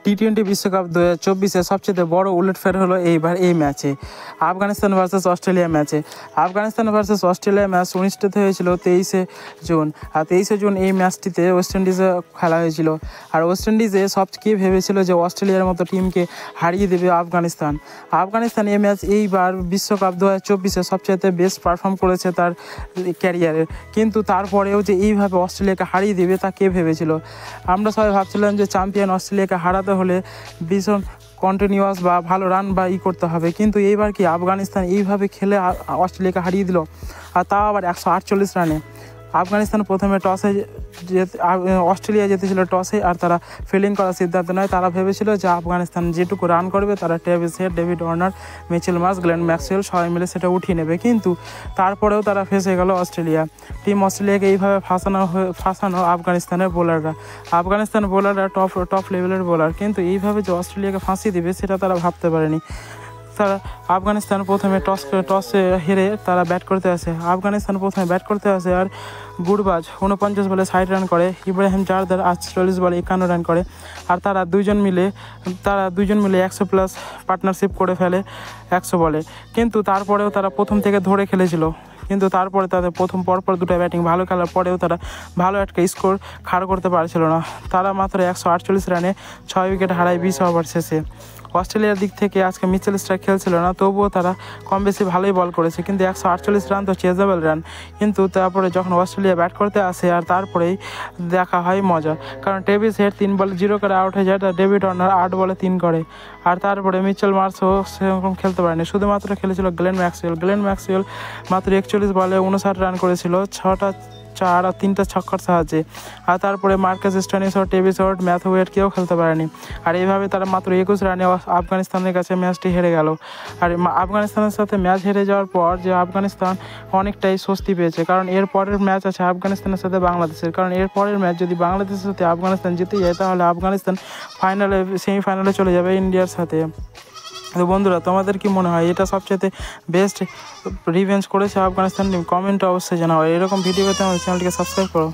টি-20 বিশ্বকাপ 2024-এ সবচেয়ে বড় উলটফের হলো এইবার এই ম্যাচে, আফগানিস্তান ভার্সেস অস্ট্রেলিয়া ম্যাচে। আফগানিস্তান ভার্সেস অস্ট্রেলিয়া ম্যাচ অনুষ্ঠিত হয়েছিল 23শে জুন। আর 23শে জুন এই ম্যাচটিতে ওয়েস্ট ইন্ডিজে খেলা হয়েছিল। আর ওয়েস্ট ইন্ডিজে সবচেয়ে ভেবেছিল যে অস্ট্রেলিয়ার মতো টিমকে হারিয়ে দেবে আফগানিস্তান। এই ম্যাচ এইবার বিশ্বকাপ 2024-এ সবচেয়ে বেস্ট পারফর্ম করেছে তার ক্যারিয়ারে। কিন্তু তারপরেও যে এইভাবে অস্ট্রেলিয়াকে হারিয়ে দেবে তা কে ভেবেছিল? আমরা সবাই ভাবছিলাম যে চ্যাম্পিয়ন অস্ট্রেলিয়াকে হারাতে হলে ভীষণ কন্টিনিউয়াস বা ভালো রান বা করতে হবে, কিন্তু এইবার কি আফগানিস্তান এইভাবে খেলে অস্ট্রেলিয়াকে হারিয়ে দিল, আর তাও আবার 148 রানে। আফগানিস্তান প্রথমে অস্ট্রেলিয়া জিতেছিল টসে, আর তারা ফিল্ডিং করার সিদ্ধান্ত নেয়। তারা ভেবেছিল যে আফগানিস্তান যেটুকু রান করবে তারা Travis head, David Warner, Mitchell Marsh, Glenn Maxwell সবাই মিলে সেটা উঠিয়ে নেবে। কিন্তু তারপরেও তারা ফেঁসে গেল অস্ট্রেলিয়াকে এইভাবে ফাঁসানো আফগানিস্তানের বোলাররা। আফগানিস্তান বোলাররা টপ লেভেলের বোলার, কিন্তু এইভাবে যে অস্ট্রেলিয়াকে ফাঁসিয়ে দেবে সেটা তারা ভাবতে পারেনি। আফগানিস্তান প্রথমে টসে হেরে তারা ব্যাট করতে আসে। আর গুরবাজ 49 বলে 60 রান করে, ইব্রাহিম জারদার 48 বলে 51 রান করে। আর তারা দুইজন মিলে 100+ পার্টনারশিপ করে ফেলে 100 বলে। কিন্তু তারপরেও তারা প্রথম থেকে ধরে খেলেছিল, কিন্তু তারপরে তাদের পরপর দুটো ব্যাটিং ভালো খেলার পরেও তারা ভালো একটা স্কোর খাড়া করতে পারছিল না। তারা মাত্র 148 রানে 6 উইকেট হারায় 20 ওভার শেষে। অস্ট্রেলিয়ার দিক থেকে আজকে মিচেল স্টার্ক খেলছিল না, তবুও তারা কম বেশি ভালোই বল করেছে, কিন্তু 148 রান তো চেজেবল রান। কিন্তু তারপরে যখন অস্ট্রেলিয়া ব্যাট করতে আসে আর তারপরেই দেখা হয় মজা, কারণ ট্রেভিস হেড 3 বলে 0 করে আউট হয়ে যায়, আর ডেভিড ওয়ার্নার 8 বলে 3 করে। আর তারপরে মিচেল মার্শও সেরকম খেলতে পারেনি, শুধুমাত্র খেলেছিল গ্লেন ম্যাক্সওয়েল মাত্র 41 বলে 59 রান করেছিল 6টা 4 আর 3টা ছক্কার সাহায্যে। আর তারপরে মার্কাস স্টোনিস ও ট্রেভিস হেড, ম্যাথু ওয়েড কেউ খেলতে পারেনি। আর এইভাবে তারা মাত্র 21 রানে আফগানিস্তানের কাছে ম্যাচটি হেরে গেল। আর আফগানিস্তানের সাথে ম্যাচ হেরে যাওয়ার পর যে আফগানিস্তান অনেকটাই স্বস্তি পেয়েছে, কারণ এর পরের ম্যাচ আছে আফগানিস্তানের সাথে বাংলাদেশের। কারণ এর পরের ম্যাচ যদি বাংলাদেশের সাথে আফগানিস্তান জিতে যায়, তাহলে আফগানিস্তান সেমিফাইনালে চলে যাবে ইন্ডিয়ার সাথে। তো বন্ধুরা, তোমাদের কি মনে হয় এটা সবচেয়ে বেস্ট রিভেঞ্জ করেছে আফগানিস্তান টিম? কমেন্টে অবশ্যই জানাও। এরকম ভিডিও পেতে আমাদের চ্যানেলটিকে সাবস্ক্রাইব করো।